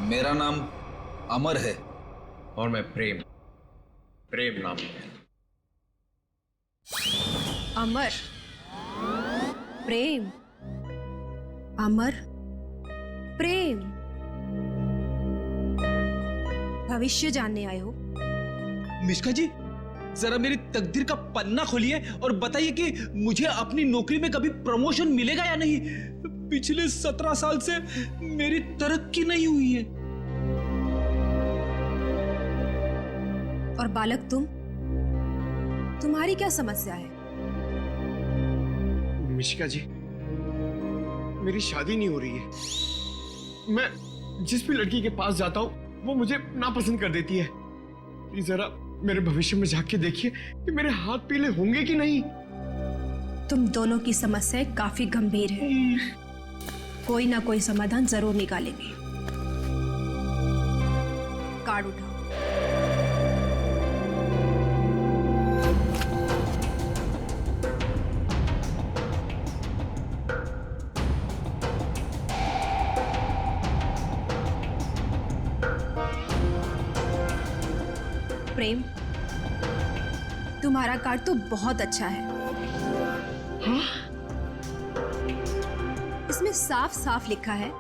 मेरा नाम अमर है। और मैं प्रेम, प्रेम नाम है। अमर, प्रेम, अमर, प्रेम। भविष्य जानने आए हो? मिश्का जी, जरा मेरी तकदीर का पन्ना खोलिए और बताइए कि मुझे अपनी नौकरी में कभी प्रमोशन मिलेगा या नहीं। पिछले 17 साल से मेरी तरक्की नहीं हुई है। और बालक तुम्हारी क्या समस्या है? मिशिका जी, मेरी शादी नहीं हो रही है। मैं जिस भी लड़की के पास जाता हूँ वो मुझे नापसंद कर देती है। प्लीज जरा मेरे भविष्य में झांक के देखिए कि मेरे हाथ पीले होंगे कि नहीं। तुम दोनों की समस्याएं काफी गंभीर है। कोई ना कोई समाधान जरूर निकालेंगे। कार्ड उठाओ। प्रेम, तुम्हारा कार्ड तो बहुत अच्छा है। हाँ? इसमें साफ साफ लिखा है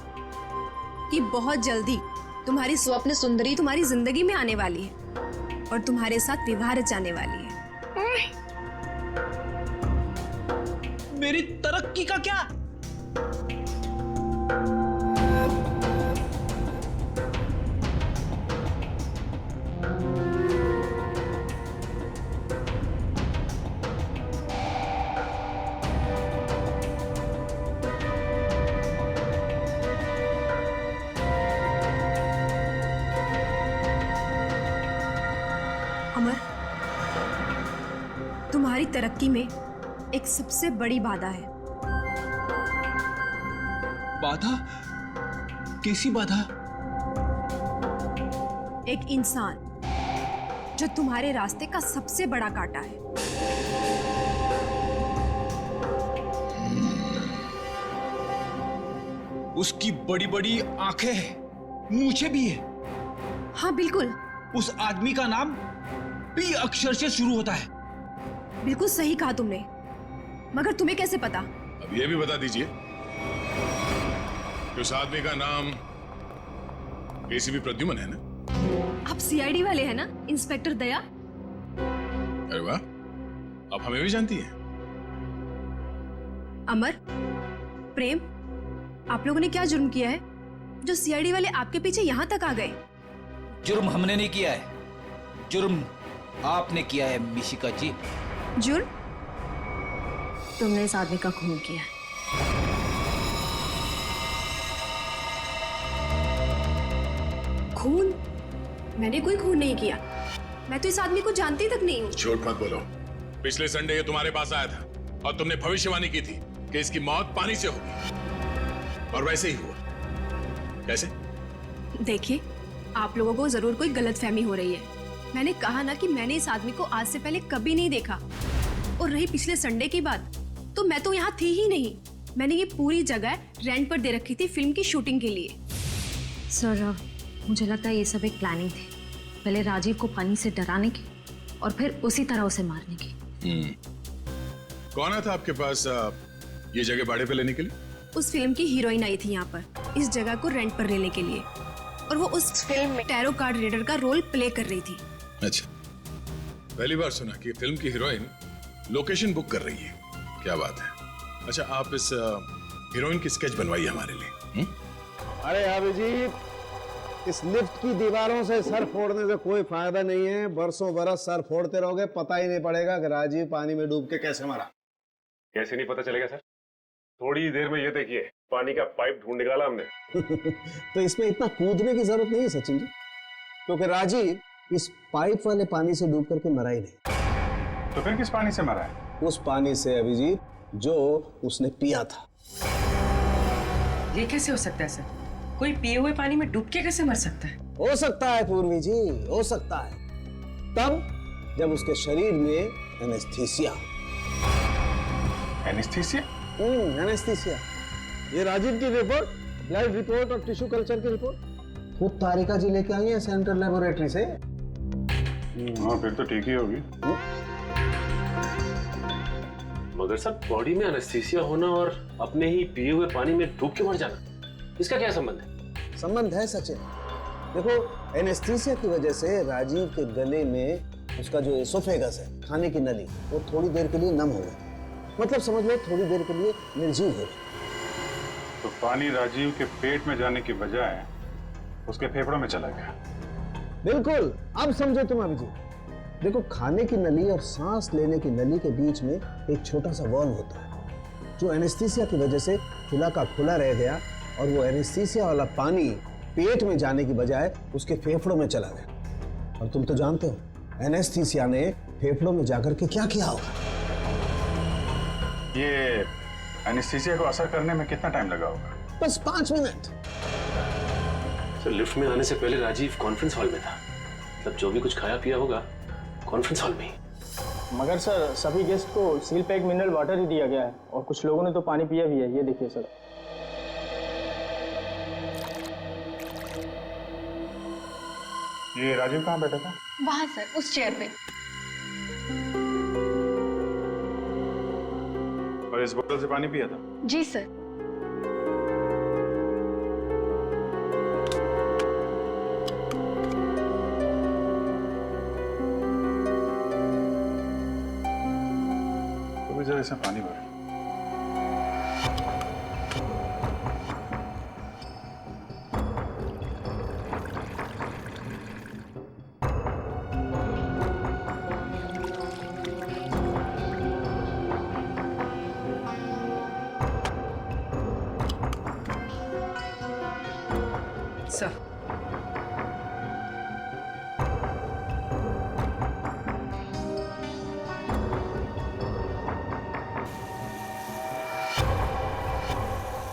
कि बहुत जल्दी तुम्हारी स्वप्न सुंदरी तुम्हारी जिंदगी में आने वाली है और तुम्हारे साथ विवाह रचाने वाली है। मेरी तरक्की का क्या? अमर, तुम्हारी तरक्की में एक सबसे बड़ी बाधा है। बाधा? कैसी बाधा? एक इंसान जो तुम्हारे रास्ते का सबसे बड़ा कांटा है। उसकी बड़ी बड़ी आंखें हैं, मूछें भी है। हाँ बिल्कुल। उस आदमी का नाम पी अक्षर से शुरू होता है। बिल्कुल सही कहा तुमने, मगर तुम्हें कैसे पता? अब ये भी बता दीजिए कि उस आदमी का नाम एसीपी प्रद्युमन है ना? आप सीआईडी वाले हैं ना, इंस्पेक्टर दया? अरे वाह, आप हमें भी जानती हैं। अमर, प्रेम, आप लोगों ने क्या जुर्म किया है जो सीआईडी वाले आपके पीछे यहां तक आ गए? जुर्म हमने नहीं किया है, जुर्म आपने किया है मिशिका जी। जुर्म? तुमने इस आदमी का खून किया है। खून? मैंने कोई खून नहीं किया। मैं तो इस आदमी को जानती तक नहीं हूँ। झूठ मत बोलो। पिछले संडे ये तुम्हारे पास आया था और तुमने भविष्यवाणी की थी कि इसकी मौत पानी से होगी, और वैसे ही हुआ। कैसे? देखिए, आप लोगों को जरूर कोई गलतफहमी हो रही है। मैंने कहा ना कि मैंने इस आदमी को आज से पहले कभी नहीं देखा। और रही पिछले संडे की बात, तो मैं तो यहाँ थी ही नहीं। मैंने ये पूरी जगह रेंट पर दे रखी थी फिल्म की शूटिंग के लिए। सर, मुझे लगता है ये सब एक प्लानिंग थी। पहले राजीव को पानी से डराने की और फिर उसी तरह उसे मारने की। कौन आया था आपके पास ये जगह भाड़े पे लेने के लिए? उस फिल्म की हीरोइन आई थी यहाँ पर इस जगह को रेंट पर लेने के लिए, और वो उस फिल्म में टैरो कार्ड रीडर का रोल प्ले कर रही थी। अच्छा, पहली बार सुना कि फिल्म की हीरोइन लोकेशन बुक कर रही है। क्या बात है। अच्छा, आप इस हीरोइन की स्केच बनवाइए हमारे लिए। अरे अभिजीत, इस लिफ्ट की दीवारों से सर फोड़ने से कोई फायदा नहीं है। बरसों बरस सर फोड़ते रहोगे, पता ही नहीं पड़ेगा कि राजीव पानी में डूब के कैसे मरा। कैसे नहीं पता चलेगा सर? थोड़ी देर में ये देखिए, पानी का पाइप ढूंढ निकाला हमने। तो इसमें इतना कूदने की जरूरत नहीं है सचिन जी, क्योंकि राजीव इस पाइप वाले पानी से डूब करके मरा ही नहीं। तो फिर किस पानी से मरा है? उस पानी से अभिजीत जो उसने पिया था। ये कैसे हो सकता है सर? कोई पिए हुए पानी में डूब के कैसे मर सकता है? हो सकता है पूर्वी जी, हो सकता है, तब जब उसके शरीर में एनेस्थीसिया। एनेस्थीसिया? एनेस्थीसिया। ये राजीव की रिपोर्ट, ब्लड रिपोर्ट और टिश्यू कल्चर की रिपोर्ट, खुद तारिका जी लेके आई है सेंट्रल लेबोरेटरी से। हाँ फिर तो ठीक ही होगी। मगर सर बॉडी में एनेस्थीसिया होना और अपने ही पिए हुए पानी में डूब के मर जाना, इसका क्या संबंध है? संबंध है सचिन। देखो एनेस्थीसिया की वजह से राजीव के गले में उसका जो एसोफेगस है, खाने की नली, वो थोड़ी देर के लिए नम हो गई। मतलब समझ लो थोड़ी देर के लिए निर्जीव हो गई। तो पानी राजीव के पेट में जाने की बजाय उसके फेफड़ों में चला गया। बिल्कुल, अब समझो तुम अभिजीत। देखो खाने की नली और सांस लेने की नली के बीच में एक छोटा सा वॉल्व होता है जो एनेस्थीसिया की वजह से खुला का खुला रह गया, और वो एनेस्थीसिया वाला पानी पेट में जाने की बजाय उसके फेफड़ों में चला गया। और तुम तो जानते हो एनेस्थीसिया ने फेफड़ों में जाकर के क्या किया होगा। ये एनेस्थीसिया को असर करने में कितना टाइम लगा होगा? बस 5 मिनट। सर लिफ्ट में आने से पहले राजीव कॉन्फ्रेंस हॉल में था, मतलब जो भी कुछ खाया पिया होगा कॉन्फ्रेंस हॉल में ही। मगर सर सभी गेस्ट को सील पैक मिनरल वाटर ही दिया गया है और कुछ लोगों ने तो पानी पिया भी है। ये देखिए सर। ये राजीव कहाँ बैठा था? वहां सर, उस चेयर पे। और इस बोतल से पानी पिया था? जी सर। तो जरा इसमें पानी भर। सर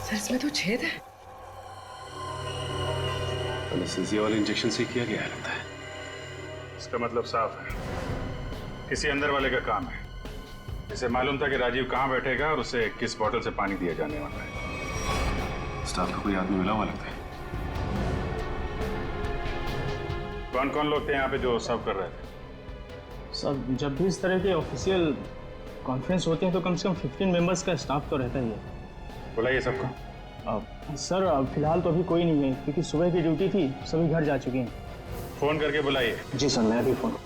सर इसमें तो छेद है। एनेस्थीसिया वाले इंजेक्शन से किया गया है लगता है। इसका मतलब साफ है, किसी अंदर वाले का काम है। इसे मालूम था कि राजीव कहाँ बैठेगा और उसे किस बोतल से पानी दिया जाने वाला है। स्टाफ का कोई आदमी मिला हुआ लगता है। कौन कौन लोग थे यहाँ पे जो सर्व कर रहे थे? सर जब भी इस तरह के ऑफिशियल कॉन्फ्रेंस होती हैं तो कम से कम 15 मेंबर्स का स्टाफ तो रहता ही है। बुलाइए सबको। सर फिलहाल तो अभी कोई नहीं है क्योंकि सुबह की ड्यूटी थी, सभी घर जा चुके हैं। फोन करके बुलाइए। जी सर, मैं अभी फोन।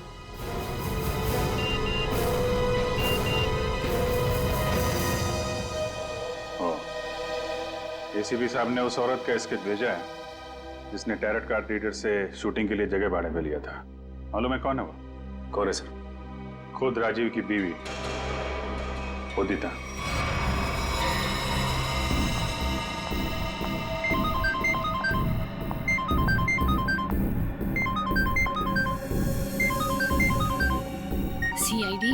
एसीपी साहब ने उस औरत का स्केच भेजा है जिसने टैरट कार्ड रीडर से शूटिंग के लिए जगह भाड़े पे लिया था। मालूम है कौन है वो? कौन है सर? खुद राजीव की बीवी उदिता। सीआईडी।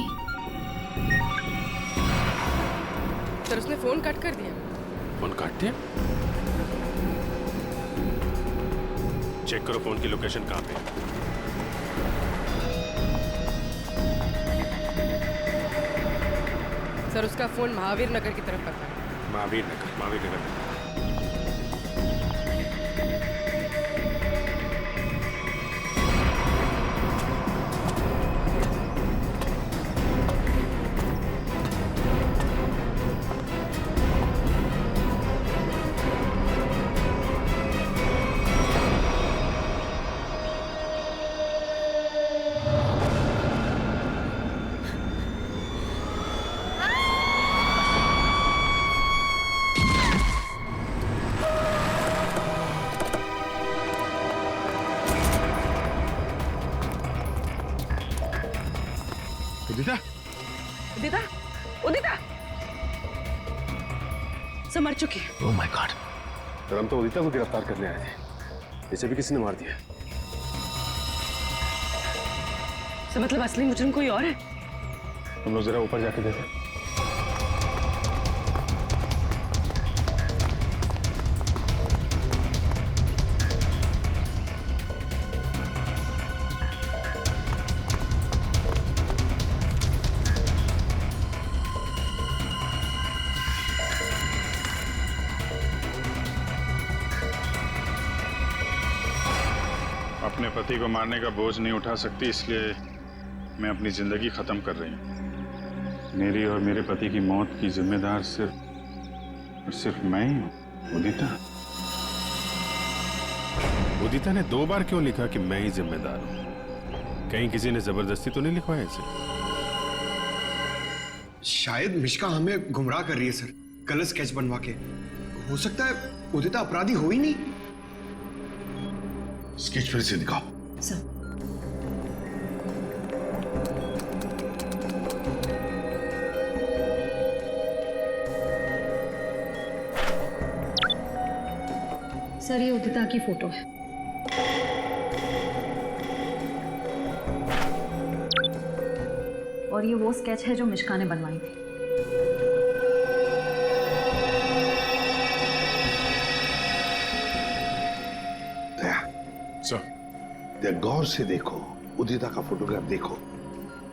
सर उसने फोन कट कर दिया। फोन काट दिया? चेक करो फोन की लोकेशन कहाँ पे। सर उसका फोन महावीर नगर की तरफ रखा है। महावीर नगर। उदिता? उदिता, उदिता सब मर चुकी है। Oh my God. सर हम तो उदिता को गिरफ्तार करने आए थे, इसे भी किसी ने मार दिया। सर मतलब असली मुजरिम कोई और है? हम लोग जरा ऊपर जाके देखें। अपने पति को मारने का बोझ नहीं उठा सकती, इसलिए मैं अपनी जिंदगी खत्म कर रही हूँ। मेरी और मेरे पति की मौत की जिम्मेदार सिर्फ मैं ही हूँ। उदिता। उदिता ने 2 बार क्यों लिखा कि मैं ही जिम्मेदार हूं? कहीं किसी ने जबरदस्ती तो नहीं लिखवाया इसे? शायद मिश्का हमें गुमराह कर रही है सर, गलत स्केच बनवा के। हो सकता है उदिता अपराधी हो ही नहीं। स्केच फिर से दिखाओ। सर सर ये उदिता की फोटो है। और ये वो स्केच है जो मिश्का ने बनवाई थी। सर, गौर से देखो, उदिता का फोटोग्राफ देखो।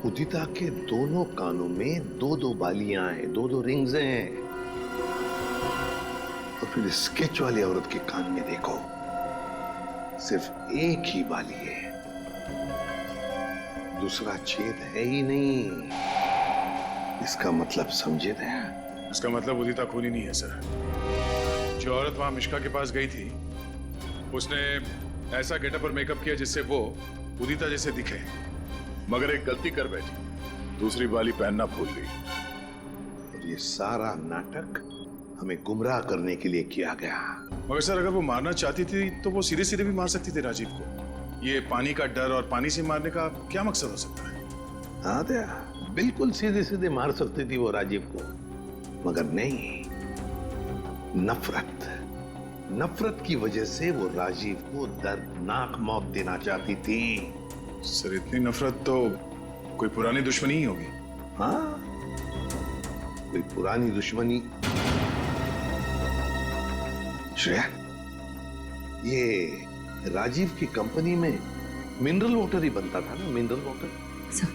उदिता के दोनों कानों में 2-2 बालियां हैं, 2-2 रिंग्स हैं। और फिर स्केच वाली औरत के कान में देखो, सिर्फ एक ही बाली है, दूसरा छेद है ही नहीं। इसका मतलब समझे दया? इसका मतलब उदिता खूनी नहीं है सर। जो औरत वहां मिश्का के पास गई थी, उसने ऐसा गेटअप और मेकअप किया जिससे वो उदिता जैसे दिखे, मगर एक गलती कर बैठी, दूसरी बाली पहनना भूल गई। और ये सारा नाटक हमें गुमराह करने के लिए किया गया। मगर सर, अगर वो मारना चाहती थी तो वो सीधे सीधे भी मार सकती थी राजीव को। ये पानी का डर और पानी से मारने का क्या मकसद हो सकता है? हाँ दया, बिल्कुल सीधे सीधे मार सकती थी वो राजीव को, मगर नहीं, नफरत की वजह से वो राजीव को दर्दनाक मौत देना चाहती थी। सर, इतनी नफरत तो कोई पुरानी दुश्मनी ही होगी। हाँ, कोई पुरानी दुश्मनी। श्रेया, ये राजीव की कंपनी में मिनरल वाटर ही बनता था ना, मिनरल वाटर। सर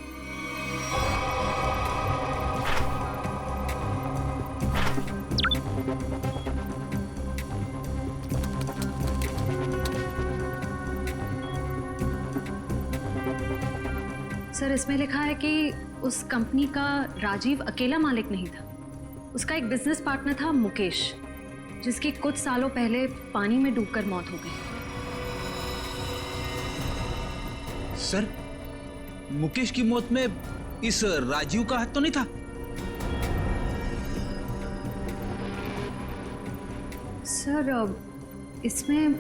सर इसमें लिखा है कि उस कंपनी का राजीव अकेला मालिक नहीं था। उसका एक बिजनेस पार्टनर था मुकेश, जिसकी कुछ सालों पहले पानी में डूबकर मौत हो गई। सर, मुकेश की मौत में इस राजीव का हाथ तो नहीं था? सर इसमें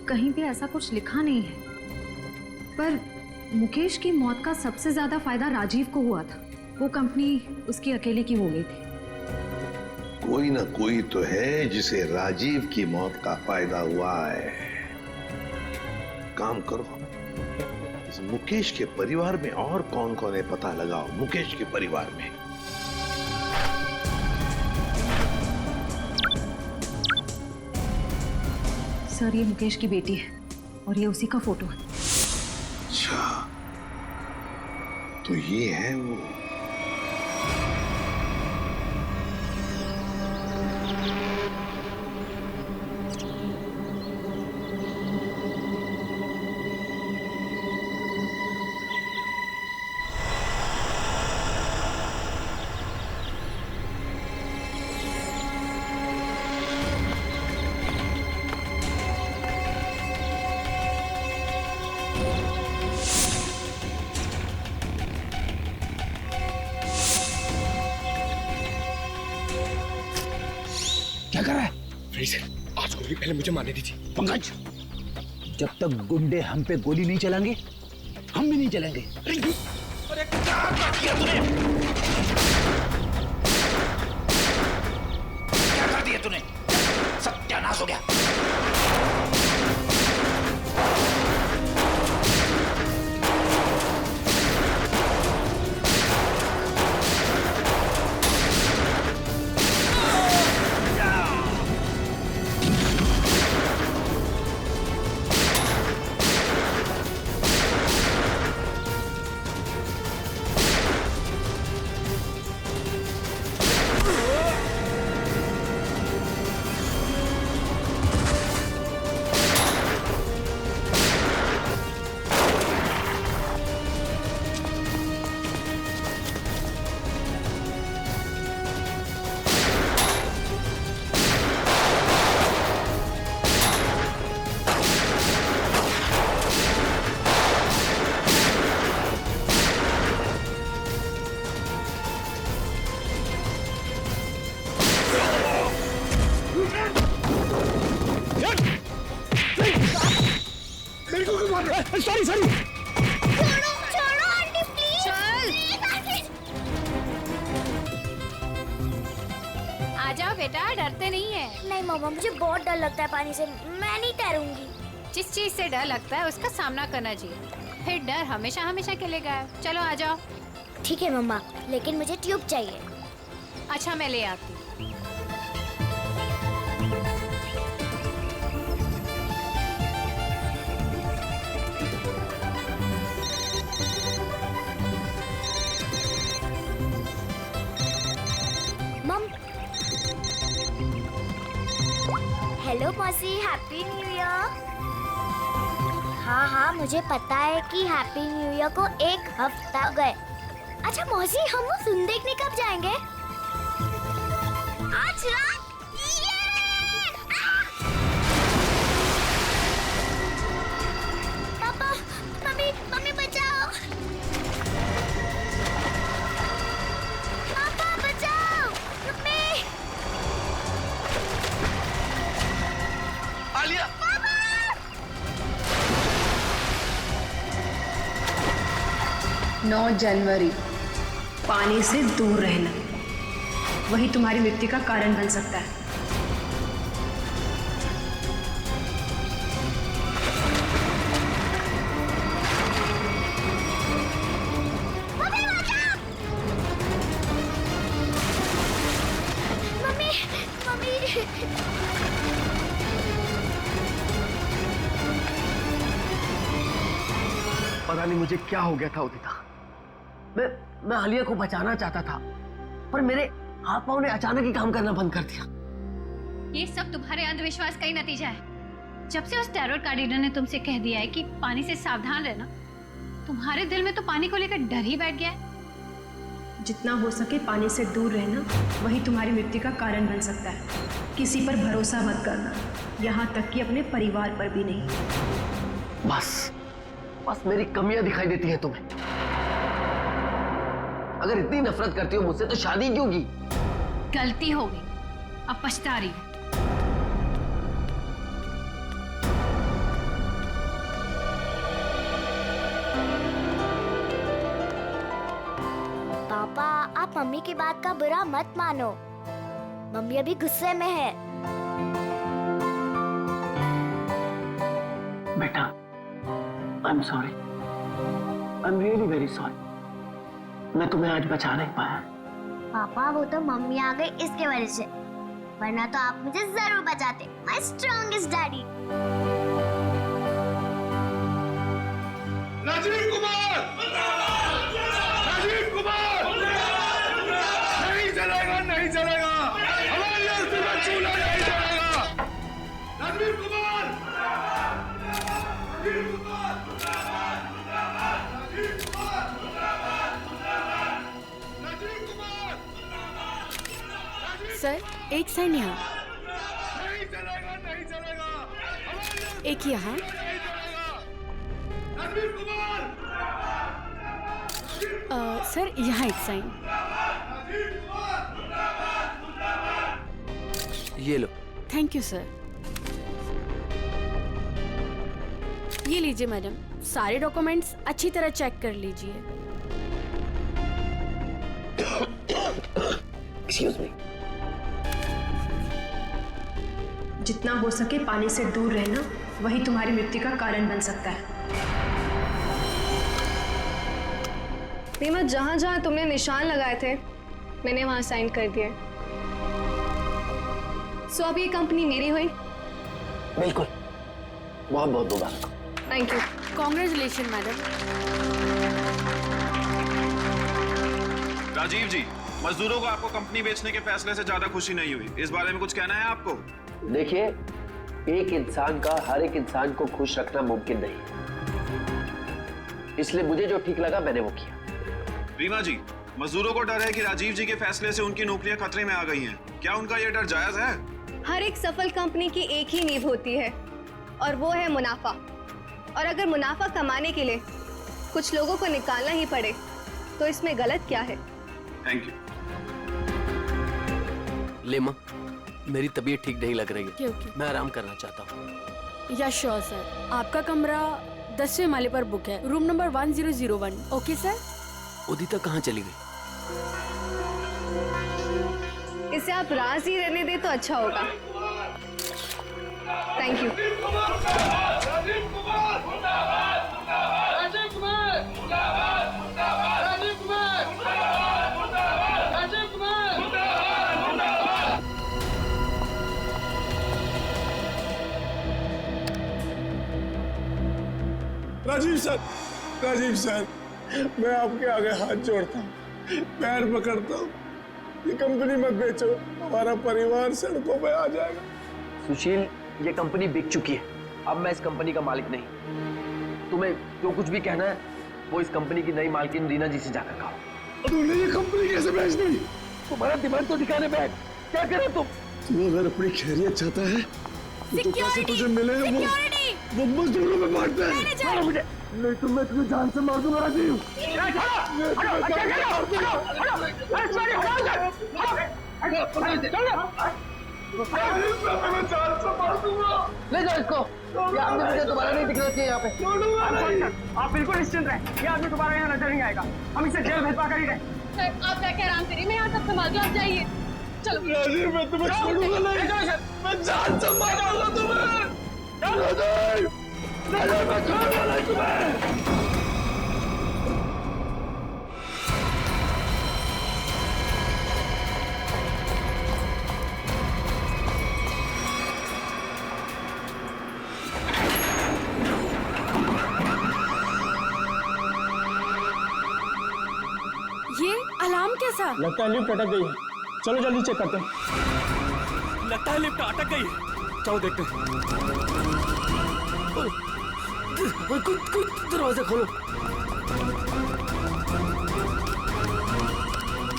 कहीं भी ऐसा कुछ लिखा नहीं है, पर मुकेश की मौत का सबसे ज्यादा फायदा राजीव को हुआ था। वो कंपनी उसकी अकेले की हो गई थी। कोई ना कोई तो है जिसे राजीव की मौत का फायदा हुआ है। काम करो, इस मुकेश के परिवार में और कौन कौन है पता लगाओ। मुकेश के परिवार में सर ये मुकेश की बेटी है और ये उसी का फोटो है। अच्छा, तो ये है वो। क्या कर रहा है? आज गोली पहले मुझे मारने दीजिए। पंकज, जब तक गुंडे हम पे गोली नहीं चलाएंगे, हम भी नहीं चलेंगे। अरे क्या कर दिया तूने? क्या कर दिया तूने? सत्यानाश हो गया। Sorry sorry. छोड़ो आंटी प्लीज। आ जाओ बेटा, डरते नहीं है। नहीं मम्मा, मुझे बहुत डर लगता है पानी से, मैं नहीं तैरूंगी। जिस चीज से डर लगता है उसका सामना करना चाहिए, फिर डर हमेशा हमेशा के लिए गायब। चलो आ जाओ। ठीक है मम्मा, लेकिन मुझे ट्यूब चाहिए। अच्छा मैं ले आती हूँ। मम, हेलो मौसी, हैप्पी न्यू ईयर। हाँ हाँ, मुझे पता है कि हैप्पी न्यू ईयर को 1 हफ्ता गए। अच्छा मौसी, हम वो फिल्म देखने कब जाएंगे? आज रात। पापा, मम्मी, मम्मी बचाओ। पापा बचाओ, मम्मी। आलिया। 9 जनवरी, पानी से दूर रहना, वही तुम्हारी मृत्यु का कारण बन सकता है। Mummy, mummy. पता नहीं मुझे क्या हो गया था उदिता। मैं आलिया को बचाना चाहता था, पर मेरे हाथ पांव ने अचानक ही काम करना बंद कर दिया। ये सब तुम्हारे अंधविश्वास का ही नतीजा है। जब से उस टैरोट कार्ड रीडर ने तुमसे कह दिया है कि पानी से सावधान रहना, तुम्हारे दिल में तो पानी को लेकर डर ही बैठ गया है। जितना हो सके पानी से दूर रहना, वही तुम्हारी मृत्यु का कारण बन सकता है। किसी पर भरोसा मत करना, यहाँ तक कि अपने परिवार पर भी नहीं। बस मेरी कमियां दिखाई देती हैं तुम्हें। अगर इतनी नफरत करती हो मुझसे तो शादी क्यों की? गलती हो गई, अब पछता रही है। पापा, आप मम्मी की बात का बुरा मत मानो। मम्मी अभी गुस्से में है। बेटा, I'm sorry. I'm really very sorry. मैं तुम्हें आज बचा नहीं पाया। पापा, वो तो मम्मी आ गई इसके वजह से, वरना तो आप मुझे जरूर बचाते। My strongest daddy. Rajiv Kumar! Rajiv Kumar! नहीं चलेगा, नहीं चलेगा। हमारी अर्थी का चूल्हा नहीं चलेगा। राजीव कुमार! राजीव कुमार! राजीव कुमार! सर, एक साइन यहाँ, नहीं चलेगा, नहीं चलेगा। एक यहाँ। राजीव कुमार! सर यहाँ एक साइन। ये लो। Thank you sir. ये लीजिए मैडम, सारे डॉक्यूमेंट्स अच्छी तरह चेक कर लीजिए। Excuse me. जितना हो सके पानी से दूर रहना, वही तुम्हारी मृत्यु का कारण बन सकता है। रीमा, जहाँ जहाँ तुमने निशान लगाए थे मैंने वहाँ साइन कर दिए। सो अब ये कंपनी मेरी हुई। बिल्कुल, बहुत बहुत मुबारक। Thank you. Congratulation madam. Rajeev ji, मजदूरों को आपको कंपनी बेचने के फैसले से ज्यादा खुशी नहीं हुई, इस बारे में कुछ कहना है आपको? देखिए, एक इंसान का हर एक इंसान को खुश रखना मुमकिन नहीं है, इसलिए मुझे जो ठीक लगा मैंने वो किया। रीमा जी, मजदूरों को डर है कि राजीव जी के फैसले से उनकी नौकरियां खतरे में आ गई हैं। क्या उनका ये डर जायज है? हर एक सफल कंपनी की एक ही नींव होती है और वो है मुनाफा। और अगर मुनाफा कमाने के लिए कुछ लोगों को निकालना ही पड़े तो इसमें गलत क्या है? Thank you. लेमा, मेरी तबीयत ठीक नहीं लग रही है। क्योंकि मैं आराम करना चाहता हूँ। या श्योर सर, आपका कमरा 10वें माले पर बुक है, room number 1001। Okay sir. Udita कहाँ चली गई? इसे आप राज ही रहने दे तो अच्छा होगा। Thank you. Rajeev sir, Rajeev sir, मैं आपके आगे हाथ जोड़ता हूँ, पैर पकड़ता हूँ, ये कंपनी मत बेचो, हमारा परिवार सड़कों पे आ जाएगा। सुशील, ये कंपनी बिक चुकी है, अब मैं इस कंपनी का मालिक नहीं। तुम्हें जो कुछ भी कहना है वो इस कंपनी की नई मालकिन रीना जी से जाकर कहो। तूने ये कंपनी कैसे बेच दी? तुम्हारा दिमाग तो ठिकाने पे है, क्या करे तुम? तू अगर अपनी खैरियत चाहता है तो पैसे तुझे मिले वो मजदूरों में बांटता है। छोड़ो मुझे, नहीं तो मैं तुम्हें जान से मार दूंगा राजीव। ले जाओ इसको, ये आदमी मुझे दोबारा नहीं दिखना चाहिए यहाँ पे। आप बिल्कुल निश्चिंत रहें, ये आदमी दोबारा यहाँ नजर नहीं आएगा, हम इसे जेल भेजवा कर ही रहे। आप जाके आराम करिए, मैं यहाँ सब संभाल दूँ, आप जाइए। चलो राजीव, मैं तुम्हें छोड़ूंगा नहीं, मैं जान से मारूंगा तुम्हें। राजीव, राजीव, मैं छोड़ूंगा नहीं तुम्हें। ये अलार्म कैसा? लगता है लिफ्ट अटक गई है, चलो जल्दी चेक करते हैं। लगता है लिफ्ट अटक गई है, चलो देखते हैं। दरवाजा खोलो।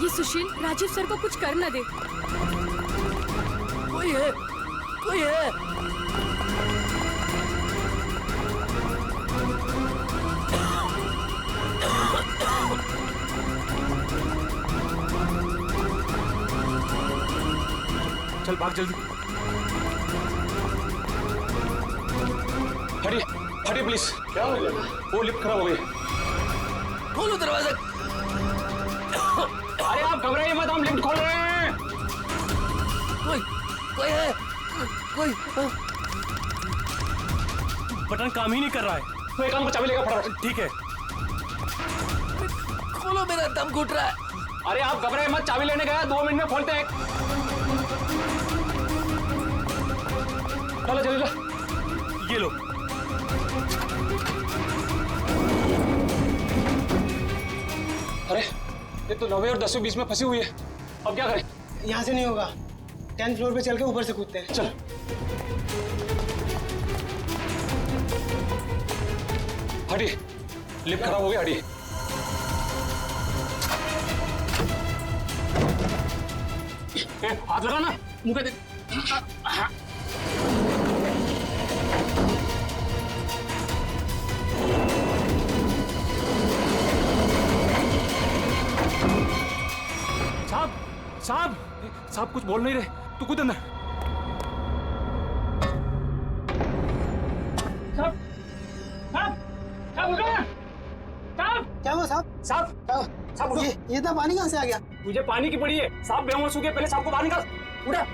ये सुशील राजीव सर को कुछ कर न दे। कोई है, कोई है। चल भाग जल्दी। हटिए, हटिए प्लीज। क्या हो गया? वो लिफ्ट खराब हो गई। खोलो दरवाजा। अरे आप घबराइए मत, हम लिफ्ट खोल रहे हैं। कोई है, कोई। बटन काम ही नहीं कर रहा है। तो एक काम को चाबी लेगा फटाफट। ठीक है। खोलो, मेरा दम घुट रहा है। अरे आप घबराइए मत, चाबी लेने गया, 2 मिनट में खोलते हैं। चलो जल्दी लो, ये लो। अरे ये तो 9वें और 10वें बीच में फंसी हुई है, अब क्या करें? यहाँ से नहीं होगा, 10th फ्लोर पे चल के ऊपर से कूदते हैं। चल। हटिए, लिफ्ट खराब हो गया, हटिए। हाथ लगा ना, मुंह पे देख। साहब, साहब, साहब कुछ बोल नहीं रहे, तू कूद अंदर। साहब, साहब, साहब उठो ना, साहब। क्या हुआ साहब? साहब, साहब उठो। ये तो पानी कहाँ से आ गया? मुझे पानी की पड़ी है, साहब बेहोश हो गए, पहले साहब को बाहर निकाल। उठा।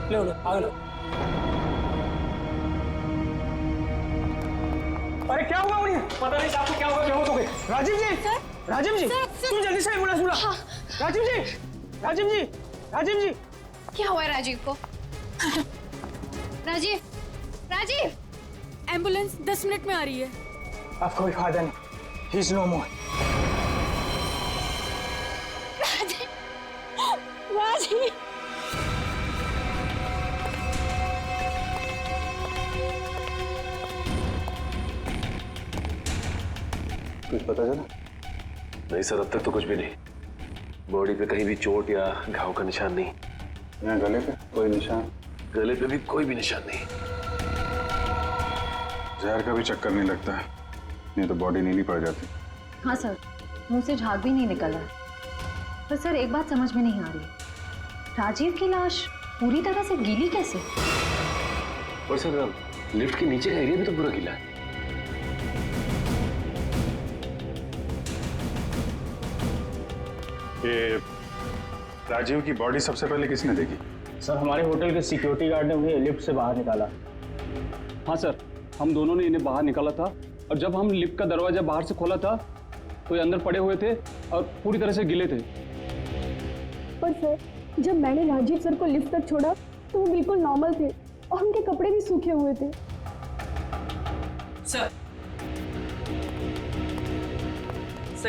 लो लो, आगे लो। अरे क्या हुआ उन्हें? पता नहीं साहब को क्या हुआ, बेहोश हो गए। राजीव जी, सर, राजीव जी, तुम जल्दी से एम्बुलेंस बुलाओ। हाँ। राजीव जी, राजीव जी, राजीव जी। क्या हुआ है राजीव को? राजीव, राजीव। एम्बुलेंस 10 मिनट में आ रही है। अब कोई फायदा नहीं, ही इज नो मोर। राजीव, राजीव। कुछ पता चला? नहीं सर, अब तक तो कुछ भी नहीं। बॉडी पे कहीं भी चोट या घाव का निशान नहीं। यहाँ गले पे कोई निशान? गले पे भी कोई भी निशान नहीं। जहर का भी चक्कर नहीं लगता है, नहीं तो बॉडी नीली पड़ जाती। हाँ सर, मुंह से झाग भी नहीं निकल रहा। पर सर एक बात समझ में नहीं आ रही, राजीव की लाश पूरी तरह से गीली कैसे? और सर लिफ्ट के नीचे का एरिया भी तो पूरा गीला है। ये राजीव की बॉडी सबसे पहले किसने देखी? सर हमारे होटल के सिक्योरिटी गार्ड ने उन्हें लिफ्ट से बाहर निकाला। हाँ सर, हम दोनों ने इन्हें बाहर निकाला था और जब हम लिफ्ट का दरवाजा बाहर से खोला था तो ये अंदर पड़े हुए थे और पूरी तरह से गिले थे। पर सर, जब मैंने राजीव सर को लिफ्ट तक छोड़ा तो वो बिल्कुल नॉर्मल थे और उनके कपड़े भी सूखे हुए थे। सर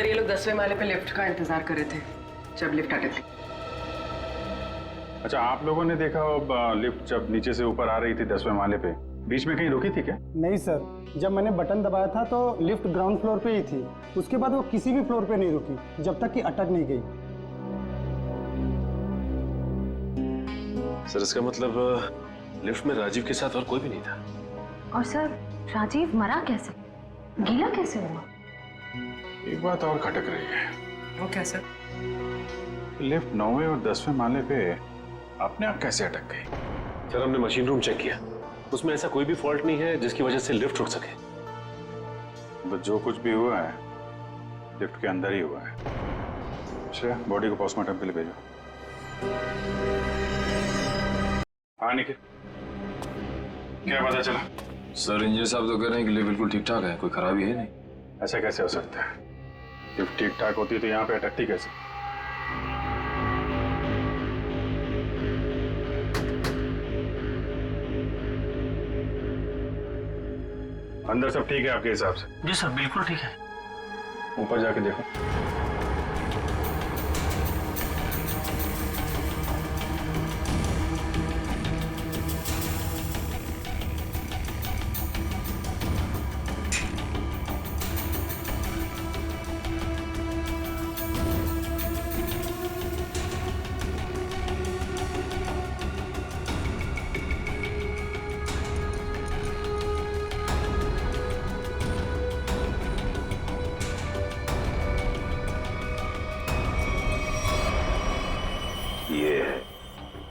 ये लोग 10वें माले पे लिफ्ट का इंतजार कर रहे थे जब लिफ्ट अटकी। अच्छा, आप लोगों ने देखा लिफ्ट जब नीचे से ऊपर आ रही थी 10वें माले पे, बीच में कहीं रुकी थी क्या? नहीं सर, जब मैंने बटन दबाया था तो लिफ्ट ग्राउंड फ्लोर पे ही थी। उसके बाद वो किसी भी फ्लोर पे नहीं रुकी जब तक कि अटक नहीं गई। सर इसका मतलब लिफ्ट में राजीव के साथ और कोई भी नहीं था। और सर राजीव मरा कैसे, गीला कैसे हुआ? एक बात और खटक रही है। वो क्या सर? लिफ्ट 9वें और 10वें माले पे अपने आप कैसे अटक गई? सर हमने मशीन रूम चेक किया, उसमें ऐसा कोई भी फॉल्ट नहीं है जिसकी वजह से लिफ्ट रुक सके। तो जो कुछ भी हुआ है लिफ्ट के अंदर ही हुआ है। श्रेया, बॉडी को पोस्टमार्टम के लिए भेजो। हाँ निखिल, क्या पता चला? सर इंजीनियर साहब तो कह रहे हैं कि लिफ्ट बिल्कुल ठीक ठाक है, कोई खराबी है नहीं। ऐसा कैसे हो सकता है? लिफ्ट ठीक ठाक होती तो यहाँ पे अटकती कैसे? अंदर सब ठीक है आपके हिसाब से? जी सर बिल्कुल ठीक है। ऊपर जाके देखो।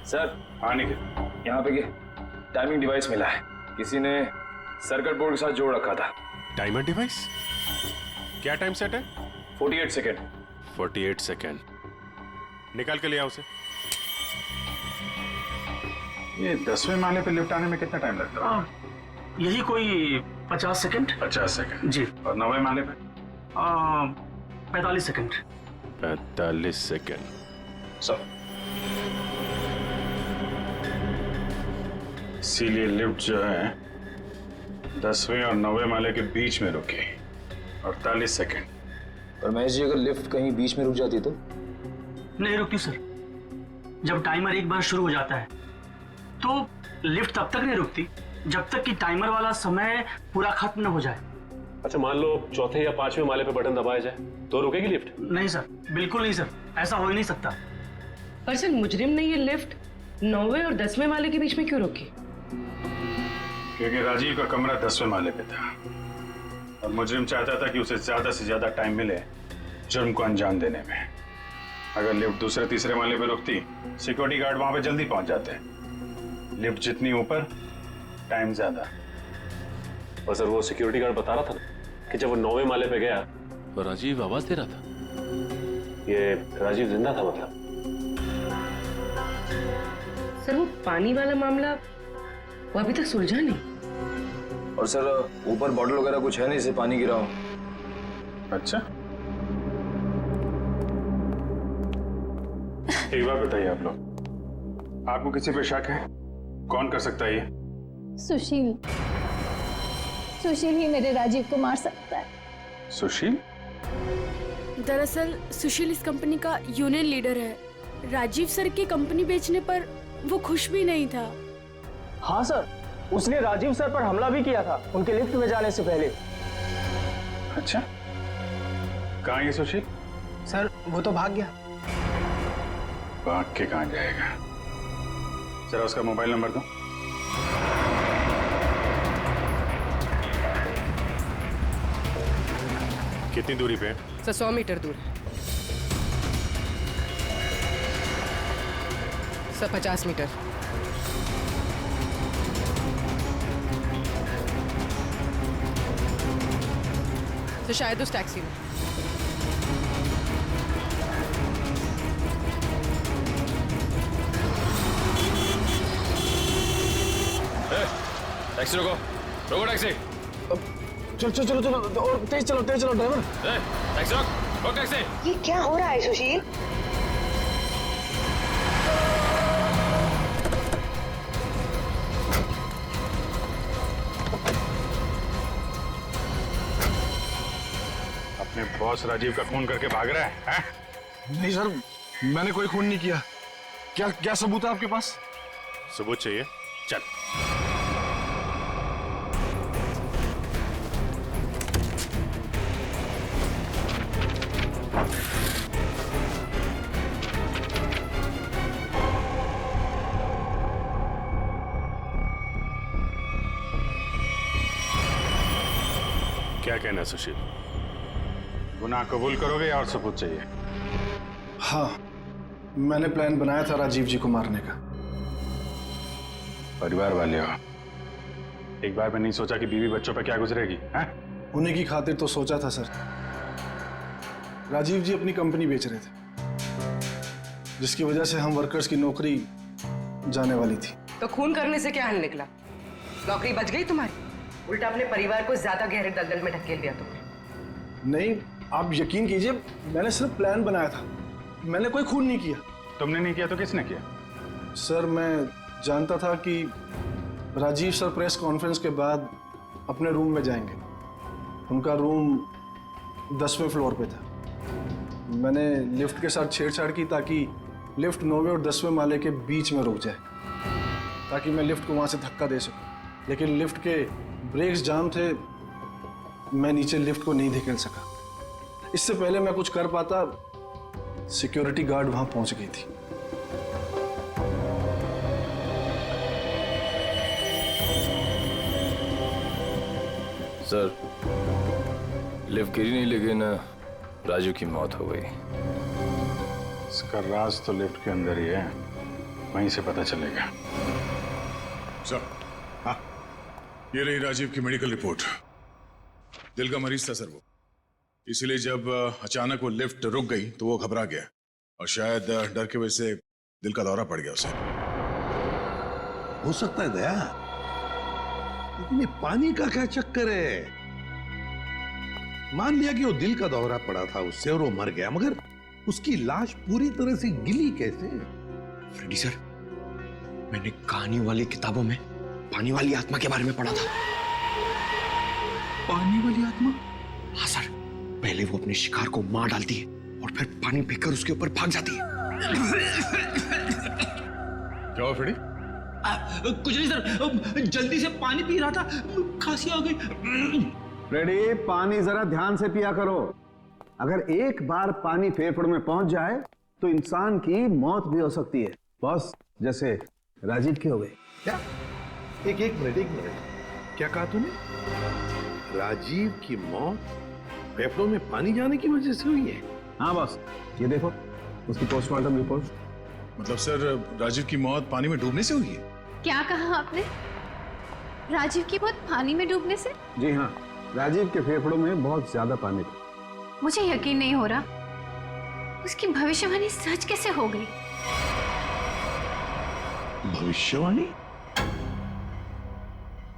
सर हाँ निखिल, यहाँ पे टाइमिंग डिवाइस मिला है, किसी ने सर्किट बोर्ड के साथ जोड़ रखा था। Timer device? क्या टाइम सेट है? 48 सेकेंड। 48 सेकेंड। निकाल के ले आओ उसे। ये 10वें माले पे लिफ्ट आने में कितना टाइम लगता है? यही कोई 50 सेकंड। 50 सेकेंड जी। और 9वें माले पे? 45 सेकंड। 45 सेकेंड। सर इसीलिए लिफ्ट जो है 10वें और 9वें माले के बीच में रुकी 48 सेकेंड। पर महेश जी, अगर लिफ्ट कहीं बीच में रुक जाती तो? नहीं रुकती सर। जब टाइमर एक बार शुरू हो जाता है तो लिफ्ट तब तक नहीं रुकती जब तक कि टाइमर वाला समय पूरा खत्म न हो जाए। अच्छा मान लो चौथे या 5वें माले पे बटन दबाया जाए तो रुकेगी लिफ्ट? नहीं सर, बिल्कुल नहीं सर, ऐसा हो ही नहीं सकता। पर सर मुजरिम ने ये लिफ्ट 9वें और 10वें माले के बीच में क्यों रोकी? क्योंकि राजीव का कमरा 10वें माले पे था और मुजरिम चाहता था कि उसे ज्यादा से ज्यादा टाइम मिले जुर्म को अंजाम देने में। अगर लिफ्ट दूसरे तीसरे माले पे रुकती, सिक्योरिटी गार्ड वहां पे जल्दी पहुंच जाते। लिफ्ट जितनी ऊपर, टाइम ज्यादा। और सर वो सिक्योरिटी गार्ड बता रहा था ना कि जब वो 9वें माले पे गया तो राजीव आवाज दे रहा था। ये राजीव जिंदा था मतलब? सर वो पानी वाला मामला वो अभी तक सुलझा नहीं। और सर ऊपर बॉटल वगैरह कुछ है नहीं, इसे पानी गिरा हो। अच्छा, एक बात बताइए आप लोग, आपको किसी पे शक है? कौन कर सकता है ये? सुशील। सुशील ही मेरे राजीव को मार सकता है। सुशील? दरअसल सुशील इस कंपनी का यूनियन लीडर है। राजीव सर की कंपनी बेचने पर वो खुश भी नहीं था। हाँ सर, उसने राजीव सर पर हमला भी किया था उनके लिफ्ट में जाने से पहले। अच्छा, कहाँ है सुशील? सर वो तो भाग गया। भाग के कहाँ जाएगा? जरा उसका मोबाइल नंबर दो। कितनी दूरी पे? सर 100 मीटर दूर। Sir 50 metre. तो शायद उस टैक्सी में। टैक्सी रोको, रोको टैक्सी। चलो चलो चलो चलो और तेज चलो ड्राइवर। टैक्सी रोक टैक्सी। ये क्या हो रहा है सुशील? अपने बॉस राजीव का खून करके भाग रहा है? नहीं सर, मैंने कोई खून नहीं किया। क्या क्या सबूत है आपके पास? सबूत चाहिए? चल। क्या कहना है सुशील? गुनाह कबूल करोगे या और सबूत चाहिए? हाँ, मैंने प्लान बनाया था राजीव जी को मारने का। परिवार वाले हो, एक बार में नहीं सोचा कि बीवी बच्चों पर क्या गुजरेगी? हैं? उन्हीं की खातिर तो सोचा था सर। राजीव जी अपनी कंपनी बेच रहे थे, जिसकी वजह से हम वर्कर्स की नौकरी जाने वाली थी। तो खून करने से क्या हल निकला? नौकरी बच गई तुम्हारी? उल्टा अपने परिवार को ज्यादा गहरे दलदल में ढकेल दिया तुमने। नहीं, आप यकीन कीजिए, मैंने सिर्फ प्लान बनाया था, मैंने कोई खून नहीं किया। तुमने नहीं किया तो किसने किया? सर, मैं जानता था कि राजीव सर प्रेस कॉन्फ्रेंस के बाद अपने रूम में जाएंगे। उनका रूम 10वें फ्लोर पे था। मैंने लिफ्ट के साथ छेड़छाड़ की ताकि लिफ्ट 9वें और 10वें माले के बीच में रुक जाए, ताकि मैं लिफ्ट को वहाँ से धक्का दे सकूं। लेकिन लिफ्ट के ब्रेक्स जाम थे, मैं नीचे लिफ्ट को नहीं धकेल सका। इससे पहले मैं कुछ कर पाता, सिक्योरिटी गार्ड वहाँ पहुँच गई थी। सर, लिफ्ट गिरी नहीं, लेकिन राजू की मौत हो गई। इसका राज तो लिफ्ट के अंदर ही है, वहीं से पता चलेगा। सर, हाँ, ये रही राजीव की मेडिकल रिपोर्ट। दिल का मरीज था सर वो, इसलिए जब अचानक वो लिफ्ट रुक गई तो वो घबरा गया और शायद डर की वजह से दिल का दौरा पड़ गया उसे। हो सकता है दया, लेकिन ये पानी का क्या चक्कर है? मान लिया कि वो दिल का दौरा पड़ा था उससे और वो मर गया, मगर उसकी लाश पूरी तरह से गिली कैसे? फ्रेडी सर, मैंने कहानी वाली किताबों में पानी वाली आत्मा के बारे में पढ़ा था। पानी वाली आत्मा? हाँ सर, पहले वो अपने शिकार को मार डालती है और फिर पानी फेंककर उसके ऊपर भाग जाती है। क्या हुआ फ्रेडी? कुछ नहीं सर, जल्दी से पानी पी रहा था, खांसी आ गई। फ्रेडी, पानी जरा ध्यान से पिया करो। अगर एक बार पानी फेफड़ों में पहुंच जाए तो इंसान की मौत भी हो सकती है, बॉस, जैसे राजीव की हो गई। क्या? एक मिनट, क्या कहा तूने? राजीव की मौत फेफड़ों में पानी जाने की वजह से हुई है? हाँ बॉस, ये देखो उसकी पोस्टमार्टम रिपोर्ट। मतलब सर, राजीव की मौत पानी में डूबने से हुई है? क्या कहा आपने? राजीव की मौत पानी में डूबने से? जी हाँ, राजीव के फेफड़ों में बहुत ज्यादा पानी था। मुझे यकीन नहीं हो रहा, उसकी भविष्यवाणी सच कैसे हो गई? भविष्यवाणी?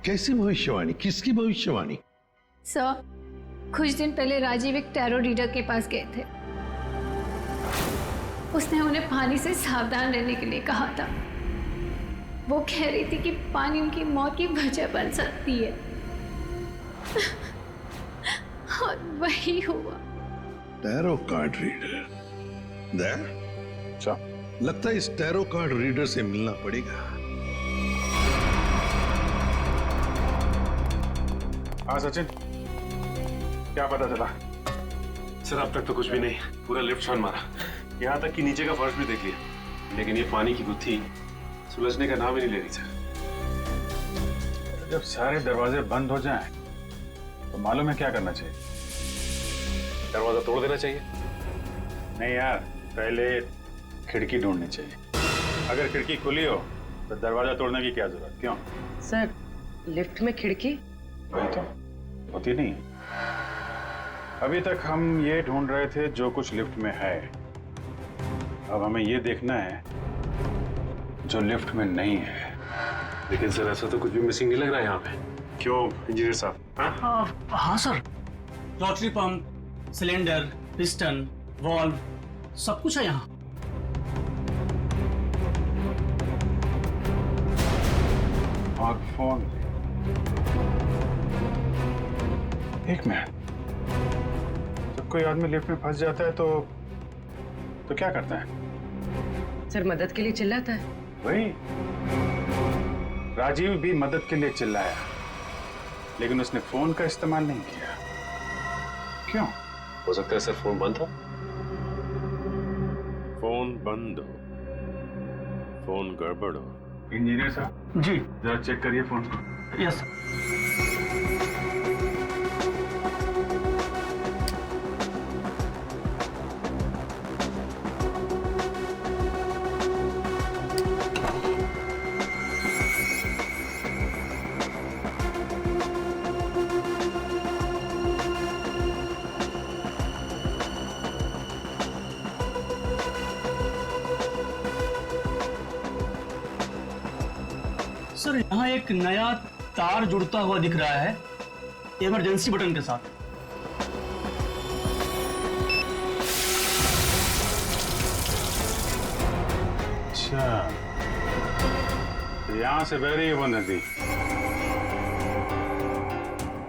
कैसी भविष्यवाणी? किसकी भविष्यवाणी? सर, कुछ दिन पहले राजीव एक टैरो रीडर के पास गए थे। उसने उन्हें पानी से सावधान रहने के लिए कहा था। वो कह रही थी कि पानी उनकी मौत की वजह बन सकती है। और वही हुआ। Tarot card reader? लगता है इस टैरो कार्ड रीडर से मिलना पड़ेगा। हाँ सचिन, क्या पता चला? सर, अब तक तो कुछ भी नहीं, पूरा लिफ्ट छान मारा, यहाँ तक कि नीचे का फर्श भी देख लिया, लेकिन ये पानी की गुत्थी सुलझने का नाम ही नहीं ले रही सर। जब सारे दरवाजे बंद हो जाएं, तो मालूम है क्या करना चाहिए? दरवाजा तोड़ देना चाहिए। नहीं यार, पहले खिड़की ढूंढनी चाहिए। अगर खिड़की खुली हो तो दरवाजा तोड़ने की क्या जरूरत? क्यों सर, लिफ्ट में खिड़की? वही तो होती नहीं। अभी तक हम ये ढूंढ रहे थे जो कुछ लिफ्ट में है। अब हमें ये देखना है जो लिफ्ट में नहीं है। लेकिन सर ऐसा तो कुछ भी मिसिंग नहीं लग रहा है यहाँ पे। क्यों इंजीनियर साहब? हाँ sir, lottery pump, cylinder, piston, valve, सब कुछ है यहाँ। और फोन। एक मिनट, जब कोई आदमी लिफ्ट में फंस जाता है तो क्या करता है? सर, मदद के लिए चिल्लाता है। वही, राजीव भी मदद के लिए चिल्लाया, लेकिन उसने फोन का इस्तेमाल नहीं किया। क्यों? हो सकता है सर फोन बंद हो। फोन बंद हो, फोन गड़बड़ हो। इंजीनियर साहब जी, जरा चेक करिए फोन को। यस। सर, यहाँ एक नया तार जुड़ता हुआ दिख रहा है इमरजेंसी बटन के साथ। अच्छा, तो यहाँ से बह रही है वो नदी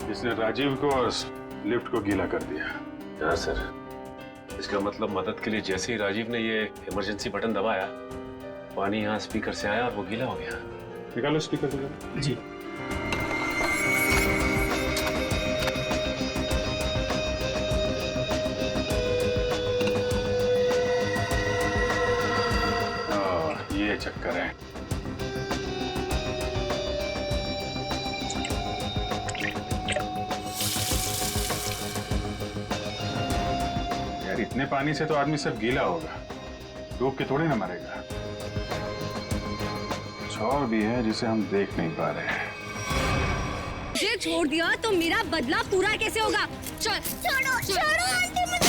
जिसने राजीव को और लिफ्ट को गीला कर दिया। यार सर, इसका मतलब मदद के लिए जैसे ही राजीव ने ये इमरजेंसी बटन दबाया, पानी यहाँ स्पीकर से आया और वो गीला हो गया। निकालो स्पीकर से। जी। ये चक्कर है। यार, इतने पानी से तो आदमी सब गीला होगा, डूब के थोड़ी ना मरेगा। और भी है जिसे हम देख नहीं पा रहे हैं। मुझे छोड़ दिया तो मेरा बदला पूरा कैसे होगा? चल, छोड़ो, छोड़ो आंटी मुझे।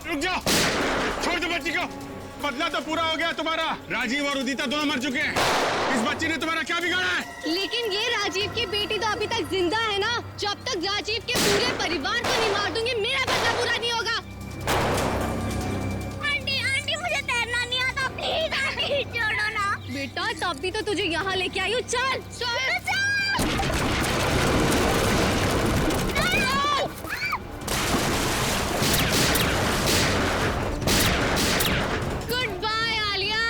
रुक जाओ, छोड़ दो बच्ची को। बदला तो पूरा हो गया तुम्हारा। राजीव और उदिता दोनों मर चुके हैं। इस बच्ची ने तुम्हारा क्या बिगाड़ा है? लेकिन ये राजीव की बेटी तो अभी तक जिंदा है ना। जब तक राजीव के पूरे परिवार को नहीं मार दूंगी, मेरा बदला पूरा नहीं होगा। आंटी, आंटी मुझे तैरना नहीं आता, प्लीज आंटी छोड़ो ना। बेटा, तब भी तो तुझे यहाँ लेके आई हूँ। चल, चल। Goodbye Alia.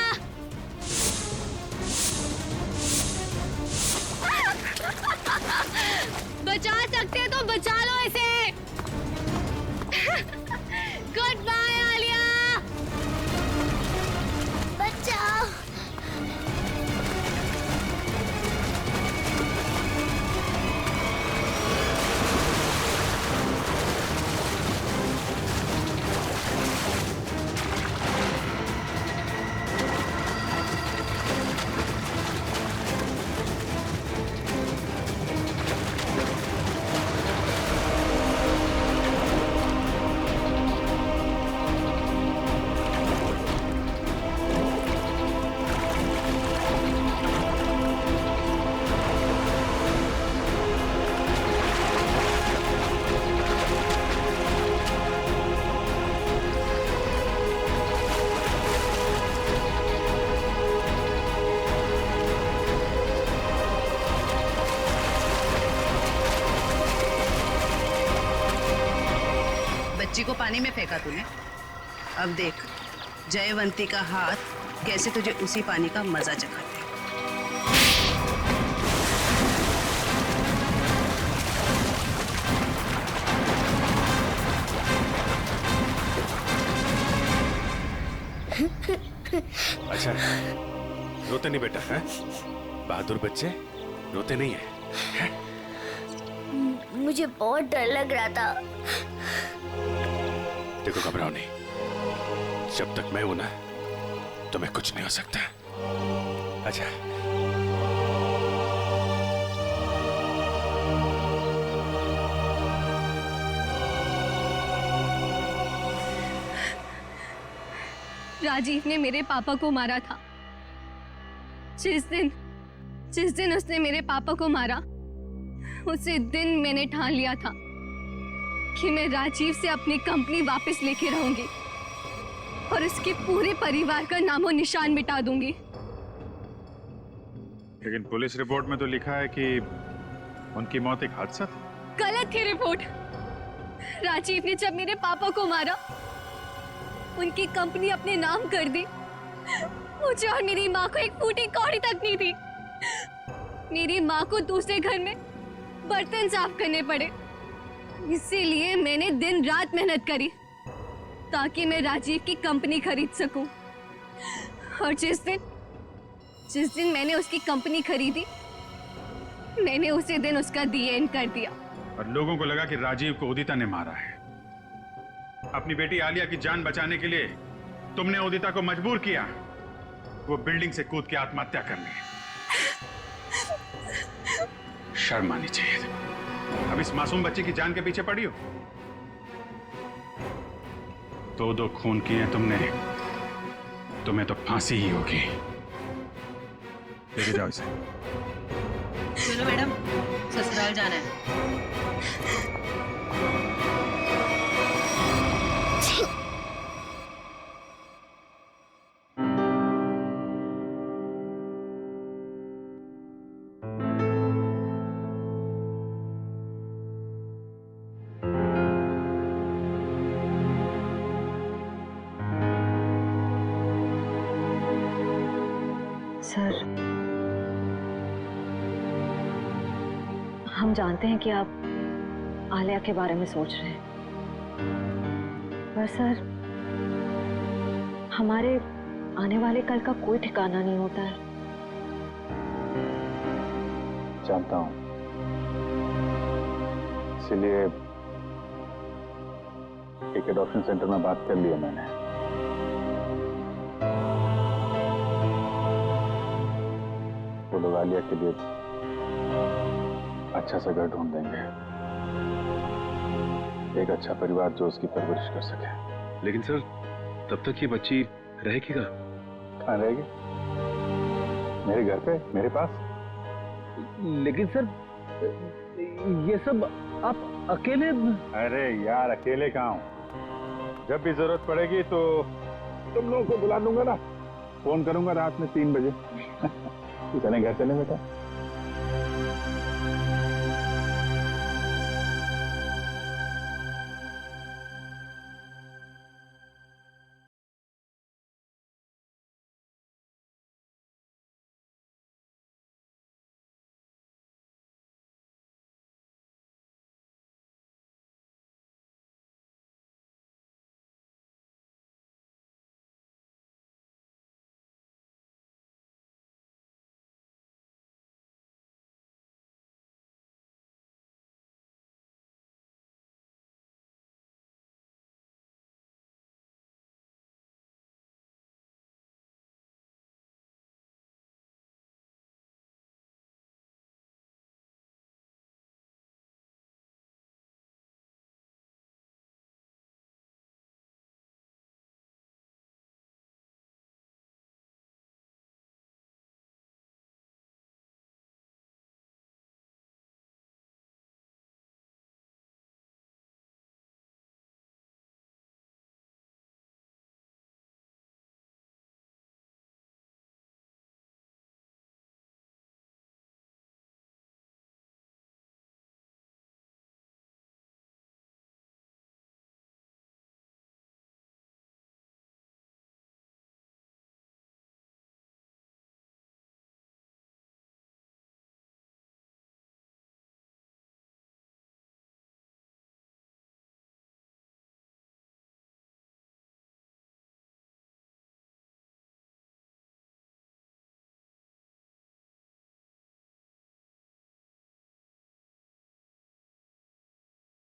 बचा सकते तो बचा लो इसे। Goodbye Alia. बचाओ। को पानी में फेंका तूने। अब देख जयवंती का हाथ कैसे तुझे उसी पानी का मजा चखाते। अच्छा रोते नहीं बेटा है? बहादुर बच्चे रोते नहीं है? मुझे बहुत डर लग रहा था। देखो घबराओ नहीं, जब तक मैं हूं ना तुम्हें कुछ नहीं हो सकता। अच्छा राजीव ने मेरे पापा को मारा था। जिस दिन उसने मेरे पापा को मारा, उसी दिन मैंने ठान लिया था कि मैं राजीव से अपनी कंपनी वापस लेके रहूंगी और उसके पूरे परिवार का नामो निशान मिटा दूंगी। लेकिन पुलिस रिपोर्ट में तो लिखा है कि उनकी मौत एक हादसा था। गलत थी रिपोर्ट। राजीव ने जब मेरे पापा को मारा, उनकी कंपनी अपने नाम कर दी। मुझे और मेरी माँ को एक फूटी कौड़ी तक नहीं थी। मेरी माँ को दूसरे घर में बर्तन साफ करने पड़े। इसीलिए मैंने दिन रात मेहनत करी ताकि मैं राजीव की कंपनी खरीद सकूं। और जिस दिन मैंने उसकी कंपनी खरीदी, मैंने उसी दिन उसका दी एंड कर दिया। और लोगों को लगा कि राजीव को उदिता ने मारा है। अपनी बेटी आलिया की जान बचाने के लिए तुमने उदिता को मजबूर किया वो बिल्डिंग से कूद के आत्महत्या करने। शर्म आनी चाहिए। अब इस मासूम बच्चे की जान के पीछे पड़ी हो। दो खून किए तुमने, तुम्हें तो फांसी ही होगी। लेके जाओ इसे। चलो मैडम, ससुराल जाना है। सर, हम जानते हैं कि आप आलिया के बारे में सोच रहे हैं, पर सर हमारे आने वाले कल का कोई ठिकाना नहीं होता है। जानता हूं, इसीलिए एक एडॉप्शन सेंटर में बात कर लिया मैंने। वो लोग आलिया के लिए अच्छा सा घर ढूंढ देंगे, एक अच्छा परिवार जो उसकी परवरिश कर सके। लेकिन सर तब तक ये बच्ची रहेगी कहाँ रहेगी? मेरे घर पे, मेरे पास। लेकिन सर ये सब आप अकेले? अरे यार अकेले कहाँ हूँ, जब भी जरूरत पड़ेगी तो तुम लोगों को बुला लूंगा ना। फोन करूंगा रात में 3 बजे। चले घर चले बेटा।